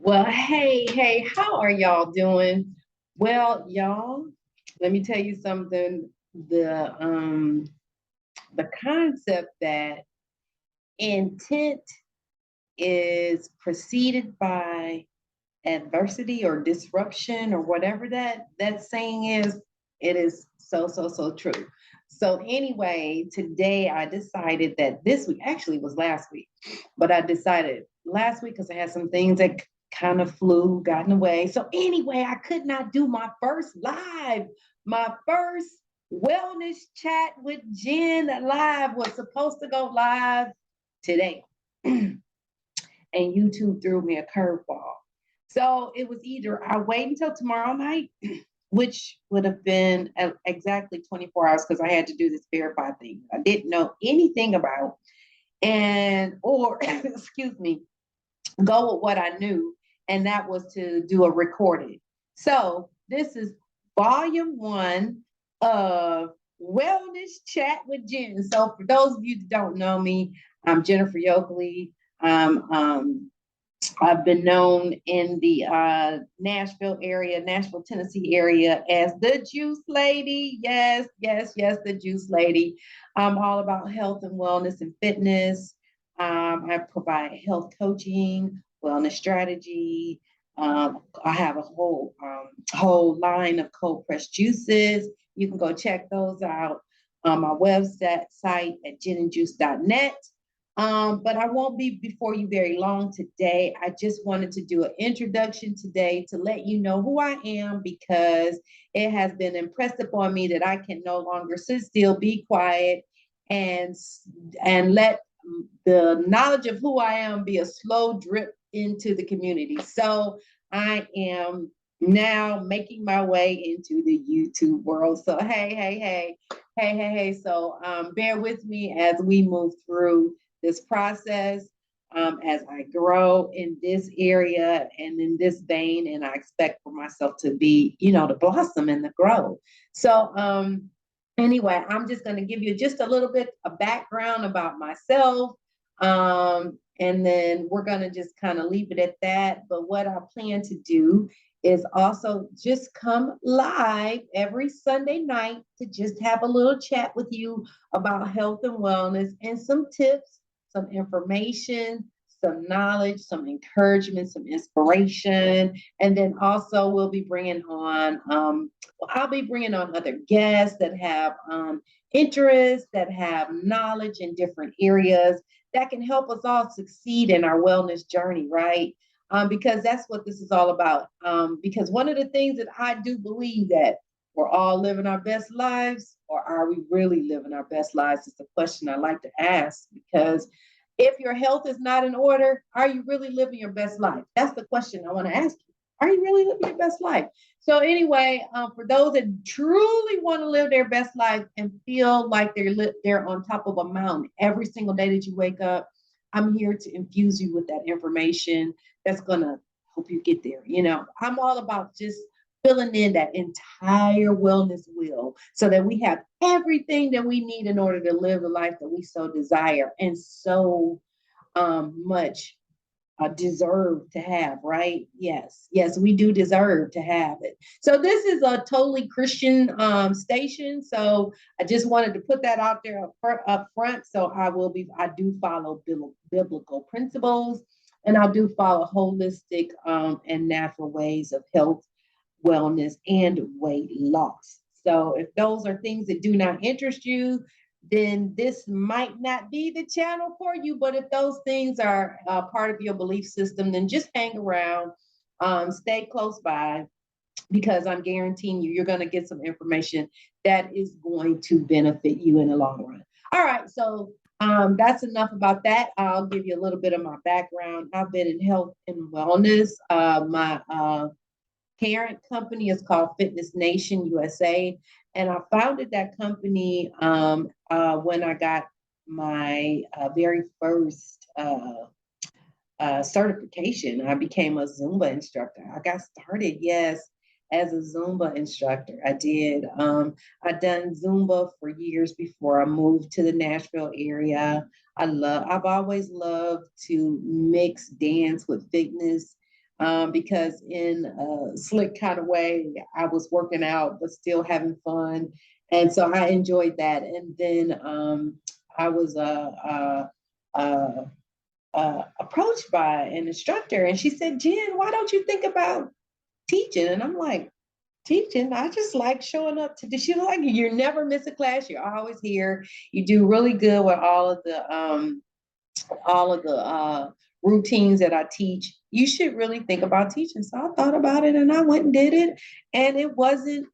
Well, hey, how are y'all doing? Well, y'all, let me tell you something. The concept that intent is preceded by adversity or disruption or whatever that saying is, it is so true. So anyway, today I decided that this week, actually it was last week, but I decided last week because I had some things that kind of flew, got in the way. So anyway, I could not do my first live. My first wellness chat with Jen live was supposed to go live today. And YouTube threw me a curveball. So it was either I wait until tomorrow night, which would have been exactly 24 hours because I had to do this verified thing I didn't know anything about, and or excuse me, go with what I knew, and that was to do a recording. So this is volume one of Wellness Chat with Jen. So for those of you that don't know me, I'm Jennifer Yoakley. I've been known in the Nashville area, Nashville, Tennessee area as the Juice Lady. Yes, the Juice Lady. I'm all about health and wellness and fitness. I provide health coaching, wellness strategy. I have a whole line of cold pressed juices. You can go check those out on my website at ginandjuice.net. But I won't be before you very long today. I just wanted to do an introduction today to let you know who I am because it has been impressed upon me that I can no longer sit still, be quiet, and and let the knowledge of who I am be a slow drip into the community. So I am now making my way into the YouTube world. So hey. So bear with me as we move through this process, as I grow in this area and in this vein, and I expect for myself to be, to blossom and to grow. So anyway, I'm just going to give you just a little bit of background about myself. And then we're going to just kind of leave it at that. But what I plan to do is also just come live every Sunday night to just have a little chat with you about health and wellness and some tips, some information, some knowledge, some encouragement, some inspiration. And then also we'll be bringing on, I'll be bringing on other guests that have interests, that have knowledge in different areas that can help us all succeed in our wellness journey, right? Because that's what this is all about. Because one of the things that I do believe that we're all living our best lives, or are we really living our best lives? Is the question I like to ask. Because if your health is not in order, are you really living your best life? That's the question I want to ask you. Are you really living your best life? So anyway, for those that truly want to live their best life and feel like they're on top of a mountain every single day that you wake up, I'm here to infuse you with that information that's gonna help you get there. I'm all about just filling in that entire wellness wheel so that we have everything that we need in order to live the life that we so desire and so much deserve to have, right? Yes, we do deserve to have it. So this is a totally Christian station. So I just wanted to put that out there up front. So I do follow biblical principles, and I do follow holistic and natural ways of health, wellness, and weight loss. So if those are things that do not interest you, then this might not be the channel for you. But if those things are part of your belief system, then just hang around, stay close by, because I'm guaranteeing you're going to get some information that is going to benefit you in the long run. All right, so that's enough about that. I'll give you a little bit of my background. I've been in health and wellness. My parent company is called Fitness Nation USA. And I founded that company when I got my very first certification. I became a Zumba instructor. I got started, yes, as a Zumba instructor. I did. I'd done Zumba for years before I moved to the Nashville area. I've always loved to mix dance with fitness. because in a slick kind of way, I was working out, but still having fun. And so I enjoyed that. And then I was approached by an instructor, and she said, Jen, why don't you think about teaching? And I'm like, teaching? I just like showing up to, she was like, you never miss a class. You're always here. You do really good with all of the routines that I teach. You should really think about teaching. So I thought about it and I went and did it. And it wasn't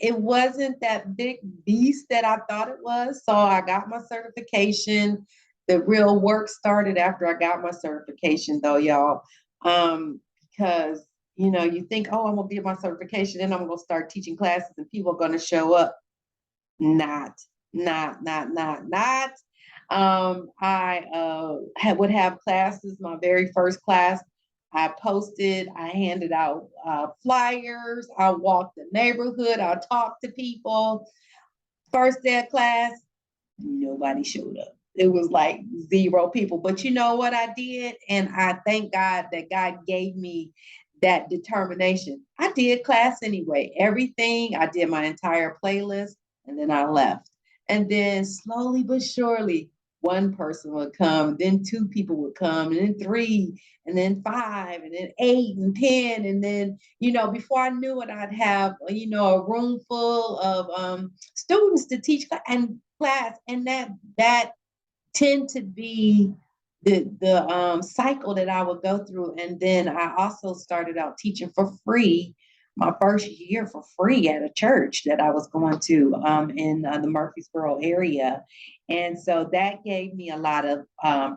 that big beast that I thought it was. So I got my certification. The real work started after I got my certification, though, y'all. Because you think, oh, I'm gonna get my certification, and I'm gonna start teaching classes, and people are gonna show up. Not, not. I would have classes. My very first class, I posted, I handed out flyers, I walked the neighborhood, I talked to people. First day of class, nobody showed up. It was like 0 people. But you know what I did? And I thank God that God gave me that determination. I did class anyway. Everything, I did my entire playlist, and then I left. And then slowly but surely, one person would come, then 2 people would come, and then 3, and then 5, and then 8 and 10. And then, before I knew it, I'd have, a room full of students to teach and class. And that tend to be the cycle that I would go through. And then I also started out teaching for free my first year for free at a church that I was going to in the Murfreesboro area. And so that gave me a lot of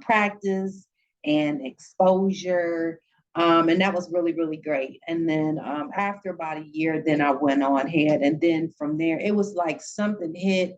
practice and exposure. And that was really, really great. And then after about a year, then I went on ahead. And then from there, it was like something hit,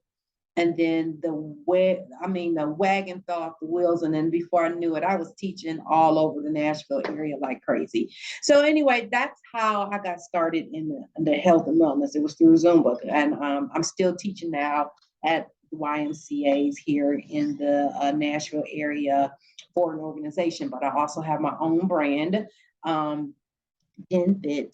and then the wagon fell off the wheels. And then before I knew it, I was teaching all over the Nashville area like crazy. So anyway, that's how I got started in the health and wellness. It was through Zumba. And I'm still teaching now at the YMCAs here in the Nashville area for an organization. But I also have my own brand, GenFit,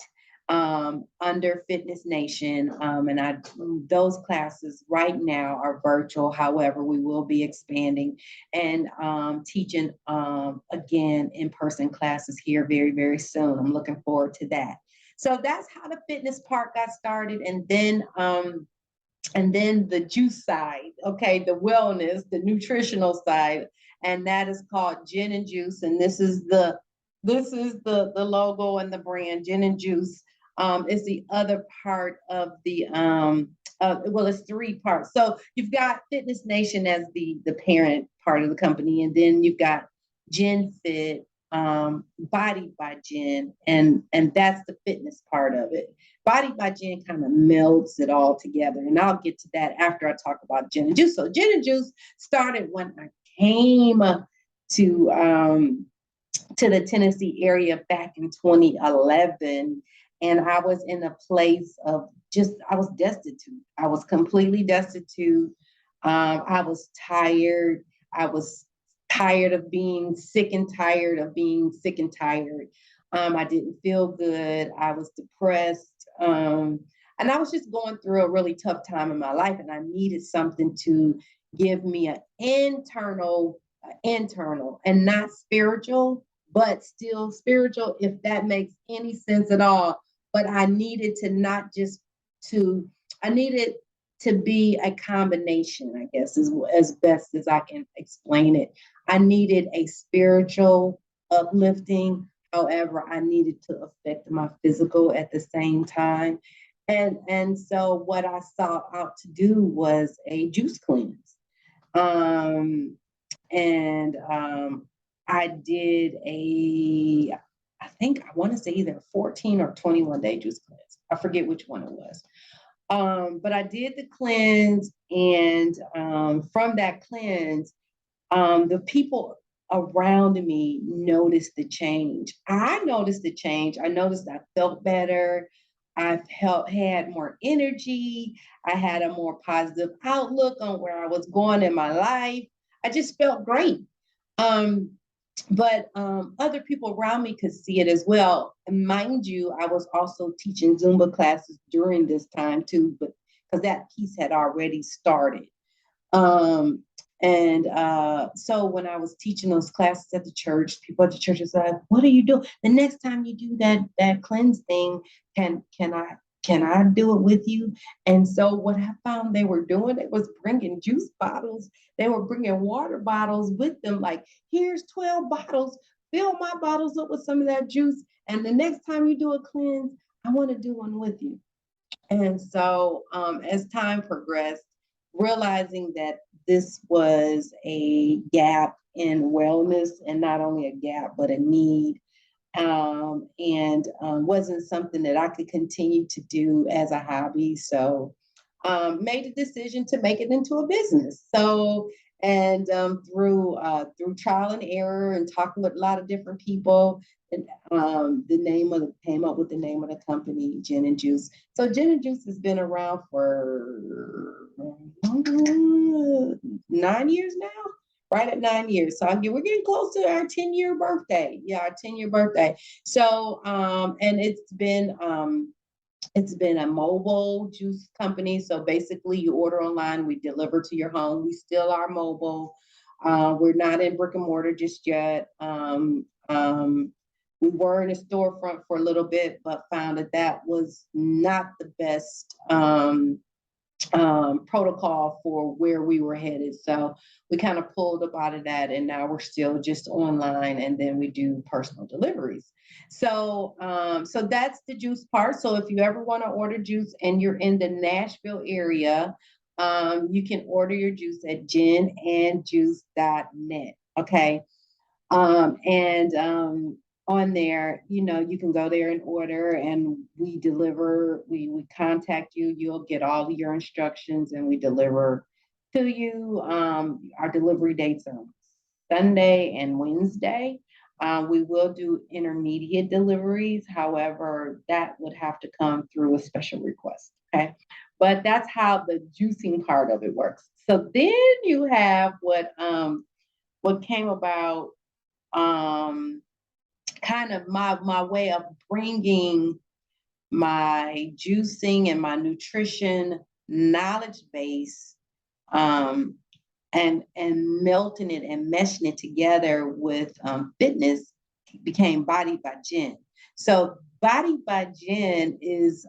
under Fitness Nation. And those classes right now are virtual. However, we will be expanding and teaching again in-person classes here very, very soon. I'm looking forward to that. So that's how the fitness part got started. And then the juice side, okay, the wellness, the nutritional side, and that is called Gin and Juice. And this is the logo and the brand. Gin and Juice is the other part of the well, it's 3 parts. So you've got Fitness Nation as the parent part of the company, and then you've got GenFit, Bodied by Jen, and that's the fitness part of it. Bodied by Jen kind of melds it all together, and I'll get to that after I talk about Gin and Juice. So Gin and Juice started when I came to the Tennessee area back in 2011. And I was in a place of I was destitute. I was completely destitute. I was tired. I was tired of being sick and tired of being sick and tired. I didn't feel good. I was depressed. And I was just going through a really tough time in my life. And I needed something to give me an internal and not spiritual, but still spiritual, if that makes any sense at all. But I needed I needed to be a combination, I guess, is as best as I can explain it. I needed a spiritual uplifting. However, I needed to affect my physical at the same time. And so what I sought out to do was a juice cleanse. And I did I think I want to say either 14 or 21 day juice cleanse. I forget which one it was. But I did the cleanse, and from that cleanse, the people around me noticed the change. I noticed the change. I noticed I felt better. Had more energy. I had a more positive outlook on where I was going in my life. I just felt great. but other people around me could see it as well. And mind you, I was also teaching Zumba classes during this time too, but because that piece had already started. Um, and so when I was teaching those classes at the church, people at the church was like, "What are you doing? The next time you do that cleanse thing, can I do it with you?" And so what I found they were doing, it was bringing juice bottles. They were bringing water bottles with them. Like, here's 12 bottles. Fill my bottles up with some of that juice. And the next time you do a cleanse, I want to do one with you. And so, as time progressed, realizing that this was a gap in wellness, and not only a gap, but a need, and wasn't something that I could continue to do as a hobby. So, made a decision to make it into a business. So, and through trial and error and talking with a lot of different people, and came up with the name of the company, Gin and Juice. So Gin and Juice has been around for 9 years now, right at 9 years. So we're getting close to our 10-year birthday. Yeah, our 10-year birthday. So and it's been a mobile juice company. So basically, you order online, we deliver to your home. We still are mobile. We're not in brick and mortar just yet. We were in a storefront for a little bit, but found that that was not the best protocol for where we were headed. So we kind of pulled up out of that, and now we're still just online, and then we do personal deliveries. So, so that's the juice part. So if you ever want to order juice and you're in the Nashville area, you can order your juice at ginandjuice.net. Okay. And on there, you can go there and order, and we deliver. We contact you. You'll get all your instructions, and we deliver to you. Our delivery dates are Sunday and Wednesday. We will do intermediate deliveries. However, that would have to come through a special request. Okay. But that's how the juicing part of it works. So then you have what came about, kind of my way of bringing my juicing and my nutrition knowledge base, um, and melting it and meshing it together with fitness, became Bodied by Jen. So Bodied by Jen is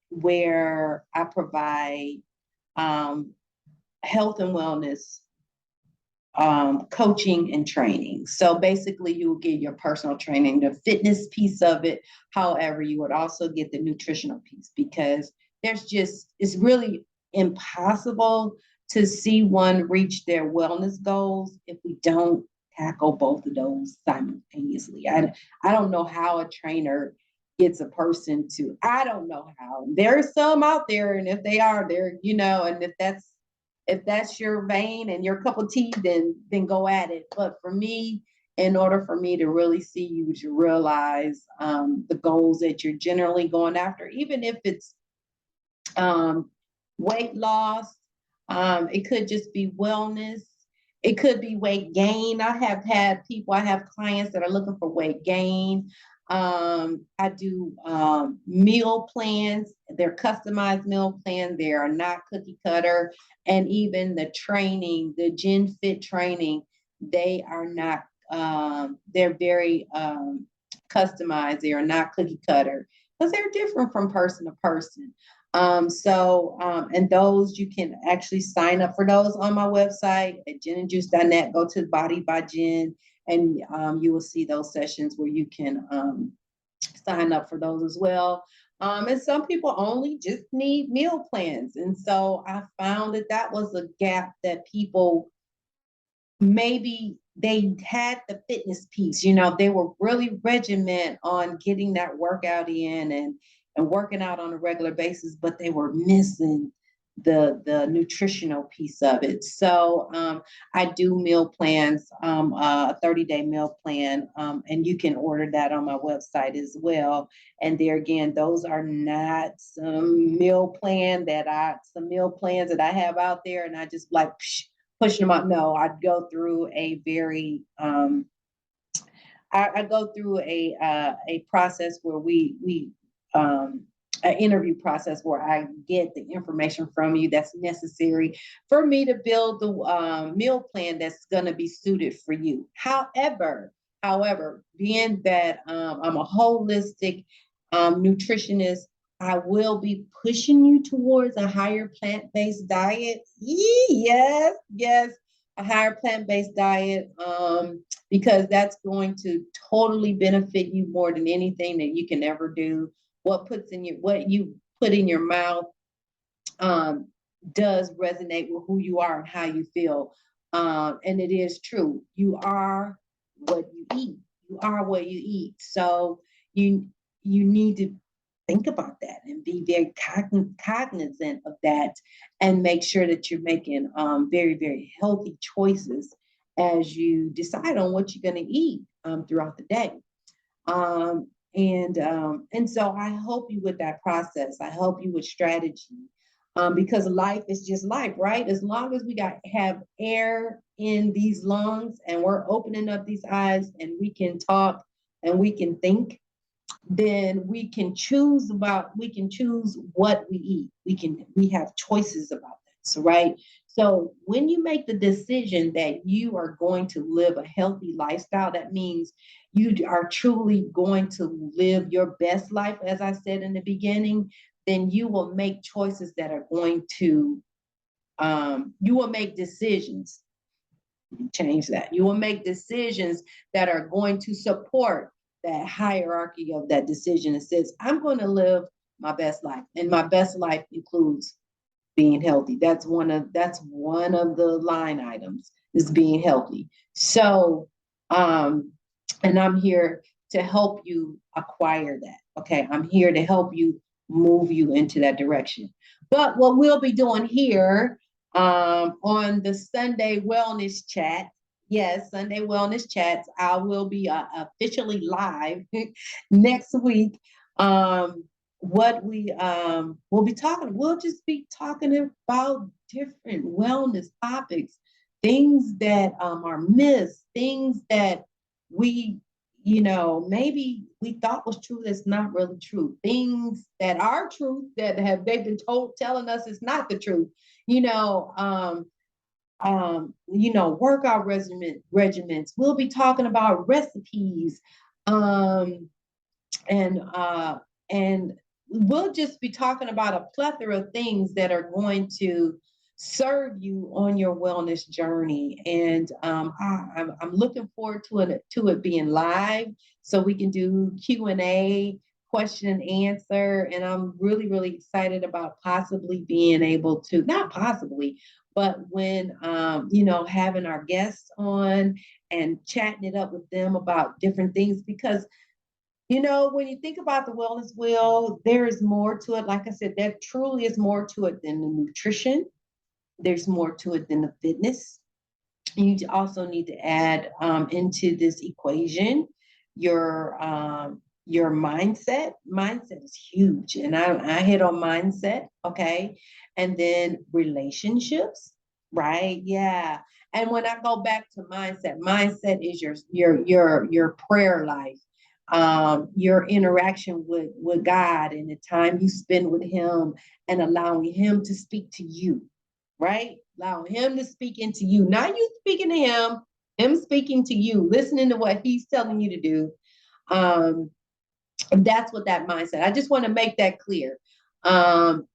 where I provide um, health and wellness coaching and training. So basically, you will get your personal training, the fitness piece of it. However, you would also get the nutritional piece, because it's really impossible to see one reach their wellness goals if we don't tackle both of those simultaneously. I don't know how a trainer gets a person to, I don't know how. There's some out there, and if they are there, and if that's your vein and your cup of tea, then go at it. But for me, in order for me to really see you to realize the goals that you're generally going after, even if it's um, weight loss, it could just be wellness. It could be weight gain. I have clients that are looking for weight gain. I do meal plans. They're customized meal plans. They are not cookie cutter. And even the training, the Gen Fit training, they are not, they're very customized. They are not cookie cutter, because they're different from person to person. And those, you can actually sign up for those on my website at ginandjuice.net. Go to Bodied by Jen, and you will see those sessions where you can sign up for those as well. And some people only just need meal plans. And so I found that that was a gap, that people, maybe they had the fitness piece, they were really regiment on getting that workout in, and working out on a regular basis, but they were missing the nutritional piece of it. So I do meal plans, a 30-day meal plan, and you can order that on my website as well. And there again, those are not some meal plans that I have out there, and I just like pushing them out. No, I'd go through a very I go through a process where we an interview process where I get the information from you that's necessary for me to build the meal plan that's going to be suited for you. However, being that I'm a holistic nutritionist, I will be pushing you towards a higher plant-based diet. Yes, yes, a higher plant-based diet. Because that's going to totally benefit you more than anything that you can ever do. What you put in your mouth um, does resonate with who you are and how you feel. And it is true. You are what you eat. You are what you eat. So you you need to think about that and be very cognizant of that, and make sure that you're making very, very healthy choices as you decide on what you're going to eat throughout the day. And so I help you with that process. I help you with strategy, because life is just life, right? As long as we have air in these lungs and we're opening up these eyes and we can talk and we can think, then we can choose what we eat. We have choices about this, right? So when you make the decision that you are going to live a healthy lifestyle, that means you are truly going to live your best life, as I said in the beginning, then you will make choices that are going to you will make decisions. Change that. You will make decisions that are going to support that hierarchy of that decision. It says, I'm going to live my best life. And my best life includes being healthy. That's one of the line items, is being healthy. So and I'm here to help you acquire that. Okay. I'm here to help you move you into that direction. But what we'll be doing here on the Sunday Wellness Chat, yes, Sunday Wellness Chats, I will be officially live next week. What we'll just be talking about different wellness topics, things that are myths, things that we, maybe we thought was true that's not really true, things that are true that they've been telling us it's not the truth, you know, workout regimens. We'll be talking about recipes, um, and and we'll just be talking about a plethora of things that are going to serve you on your wellness journey. And I'm looking forward to it being live, so we can do Q&A, question and answer. And I'm really, really excited about possibly being able to, not possibly, but when having our guests on and chatting it up with them about different things, because when you think about the wellness wheel, there is more to it. Like I said, there truly is more to it than the nutrition. There's more to it than the fitness. You also need to add into this equation your mindset. Mindset is huge, and I hit on mindset, okay, and then relationships, right? Yeah. And when I go back to mindset is your prayer life, your interaction with God, and the time you spend with Him, and allowing Him to speak to you, right? Allowing Him to speak into you, not you speaking to Him speaking to you, listening to what He's telling you to do. That's what that mindset. I just want to make that clear. And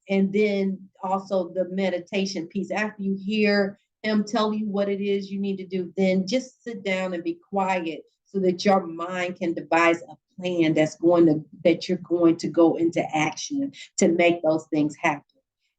then also the meditation piece. After you hear Him tell you what it is you need to do, then just sit down and be quiet so that your mind can devise a plan that you're going to go into action to make those things happen.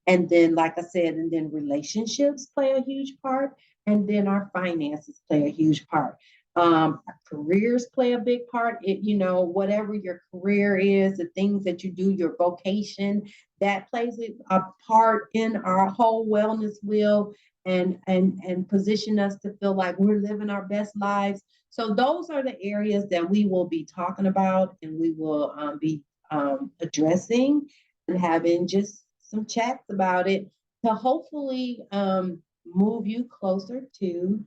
And then, like I said, and then relationships play a huge part, and then our finances play a huge part. Our careers play a big part. Whatever your career is, the things that you do, your vocation, that plays a part in our whole wellness wheel, and position us to feel like we're living our best lives. So those are the areas that we will be talking about, and we will be addressing and having just some chats about it to hopefully move you closer to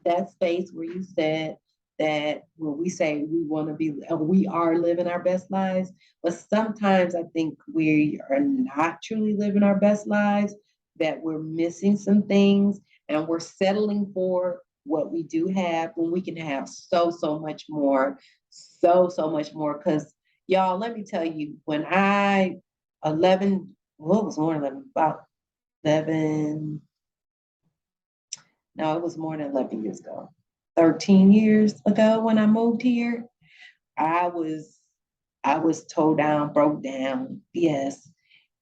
that space where you said, that when we say we want to be, we are living our best lives, but sometimes I think we are not truly living our best lives, that we're missing some things and we're settling for what we do have when we can have so much more, so much more. Because y'all, let me tell you, when I 11, well, it was more than 11, about 11, no, it was more than 11 years ago. 13 years ago when I moved here, I was I was towed down, broke down, yes.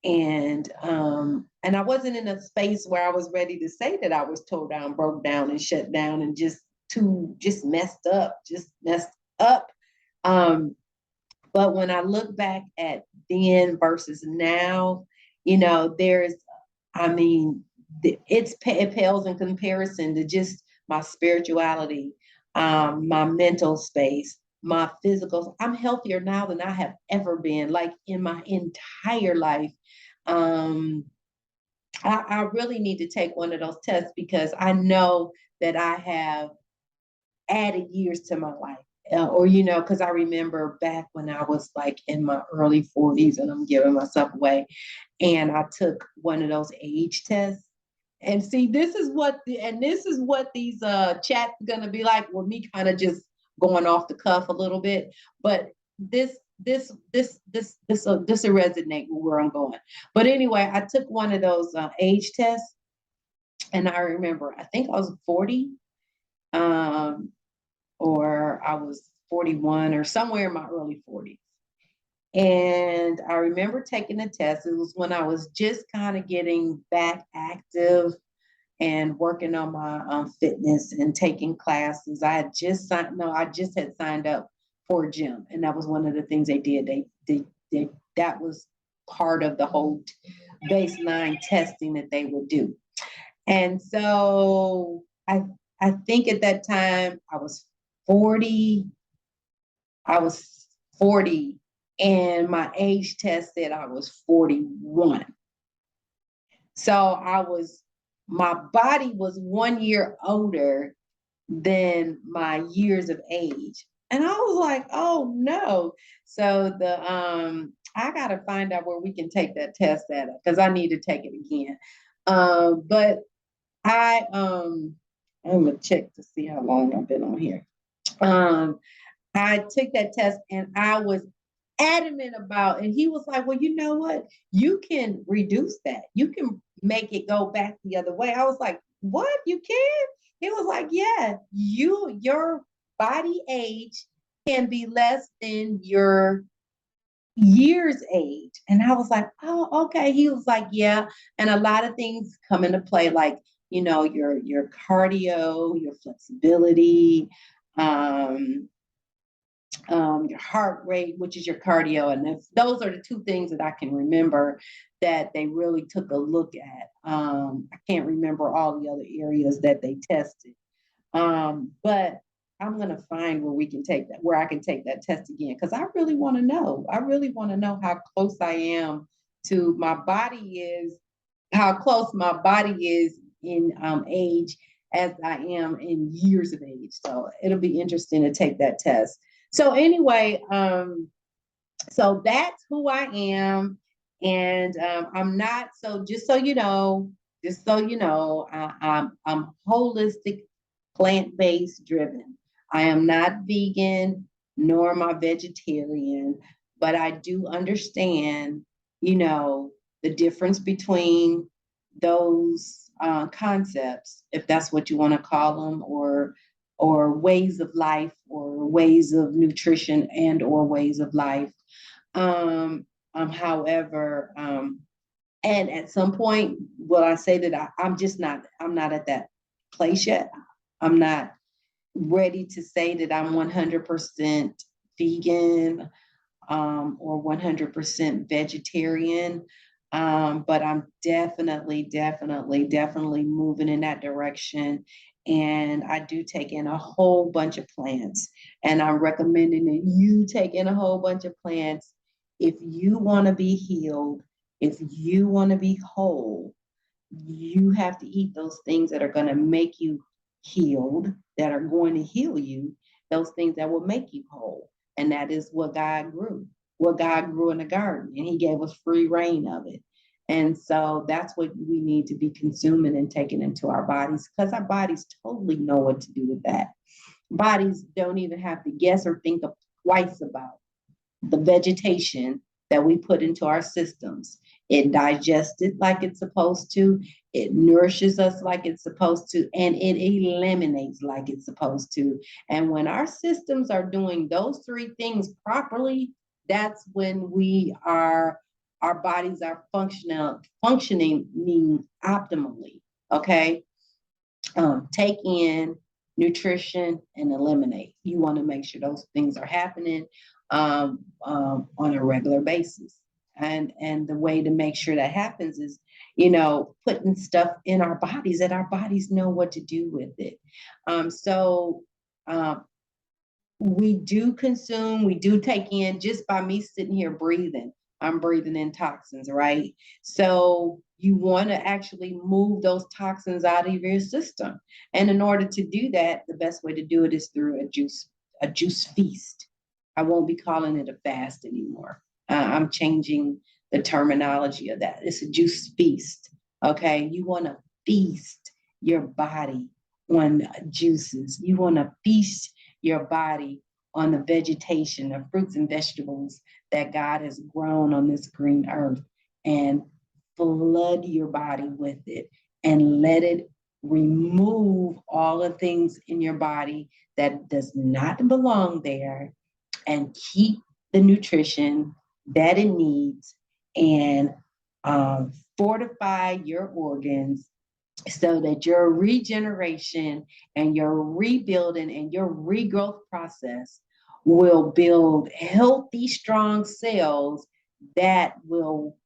And I wasn't in a space where I was ready to say that I was towed down, broke down, and shut down, and just messed up. Um, but when I look back at then versus now, there's, I mean, it pales in comparison to just my spirituality, my mental space, my physical. I'm healthier now than I have ever been, like in my entire life. Um, I really need to take one of those tests because I know that I have added years to my life. Or, because I remember back when I was like in my early 40s and I'm giving myself away, and I took one of those age tests. And see, this is what these chats gonna be like with me kind of just going off the cuff a little bit. But this will resonate with where I'm going. But anyway, I took one of those age tests, and I remember I think I was 40, um, or I was 41 or somewhere in my early 40s. And I remember taking the test. It was when I was just kind of getting back active and working on my fitness and taking classes. I just had signed up for a gym, and that was one of the things they did. They that was part of the whole baseline testing that they would do. And so I think at that time I was 40. I was 40, and my age test said I was 41. So my body was 1 year older than my years of age. And I was like, oh no. So I gotta find out where we can take that test at, because I need to take it again. But I'm gonna check to see how long I've been on here. I took that test and I was adamant about, and he was like, well, you know what? You can reduce that. You can make it go back the other way. I was like, what? You can? He was like, yeah, your body age can be less than your year's age. And I was like, oh, okay. He was like, yeah. And a lot of things come into play, like, your cardio, your flexibility, um, your heart rate, which is your cardio. And those are the two things that I can remember that they really took a look at. I can't remember all the other areas that they tested. But I'm going to find where I can take that test again, because I really want to know. I really want to know how close I am to how close my body is in age as I am in years of age. So it'll be interesting to take that test. So anyway, so that's who I am. And I'm not, so just so you know, I'm holistic, plant-based driven. I am not vegan, nor am I vegetarian, but I do understand, the difference between those concepts, if that's what you want to call them, or ways of life, or ways of nutrition, and or ways of life. However, and at some point, will I say that I'm not at that place yet. I'm not ready to say that I'm 100% vegan, or 100% vegetarian. But I'm definitely moving in that direction. And I do take in a whole bunch of plants. And I'm recommending that you take in a whole bunch of plants if you want to be healed, if you want to be whole. You have to eat those things that are going to make you healed, that are going to heal you. those things that will make you whole. And that is what God grew in the garden, and he gave us free reign of it. And so that's what we need to be consuming and taking into our bodies, because our bodies totally know what to do with that. Bodies don't even have to guess or think twice about the vegetation that we put into our systems. It digests it like it's supposed to, it nourishes us like it's supposed to, and it eliminates like it's supposed to. And when our systems are doing those three things properly, that's when our bodies are functioning optimally. Okay. Take in nutrition and eliminate. You want to make sure those things are happening on a regular basis. And the way to make sure that happens is, putting stuff in our bodies that our bodies know what to do with it. So we do consume, we do take in, just by me sitting here breathing. I'm breathing in toxins, right? So you want to actually move those toxins out of your system. And in order to do that, the best way to do it is through a juice feast. I won't be calling it a fast anymore. I'm changing the terminology of that. It's a juice feast. Okay. You want to feast your body on juices. You want to feast your body on the vegetation, the fruits and vegetables that God has grown on this green earth, and flood your body with it and let it remove all the things in your body that does not belong there, and keep the nutrition that it needs, and fortify your organs so that your regeneration and your rebuilding and your regrowth process will build healthy, strong cells that will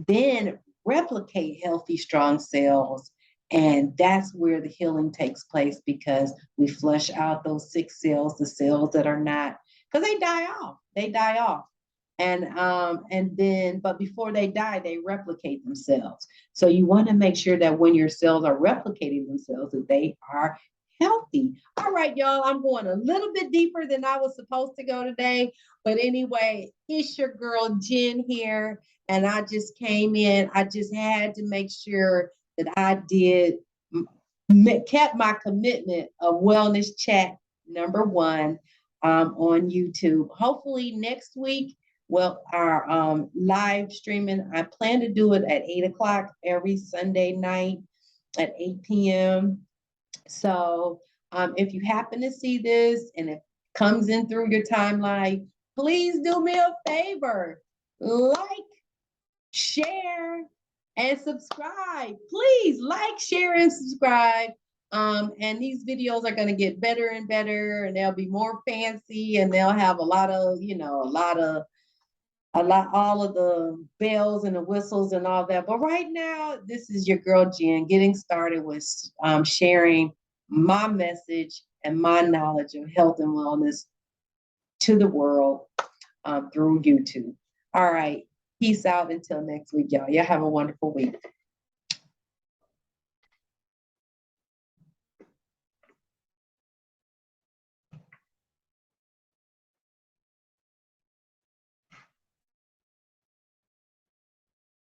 then replicate healthy, strong cells. And that's where the healing takes place, because we flush out those sick cells, the cells that are not, because they die off. And then, but before they die, they replicate themselves. So you want to make sure that when your cells are replicating themselves, that they are healthy. All right, y'all, I'm going a little bit deeper than I was supposed to go today. But anyway, it's your girl Jen here. And I just came in. I just had to make sure that I kept my commitment of Wellness Chat #1 on YouTube. Hopefully next week, well, our live streaming, I plan to do it at 8 o'clock every Sunday night at 8 p.m. So if you happen to see this and it comes in through your timeline, please do me a favor. Like, share, and subscribe. Please like, share, and subscribe. And these videos are going to get better and better, and they'll be more fancy, and they'll have all of the bells and the whistles and all that. But right now, this is your girl Jen getting started with sharing my message and my knowledge of health and wellness to the world through YouTube. All right. Peace out until next week, y'all. Y'all have a wonderful week.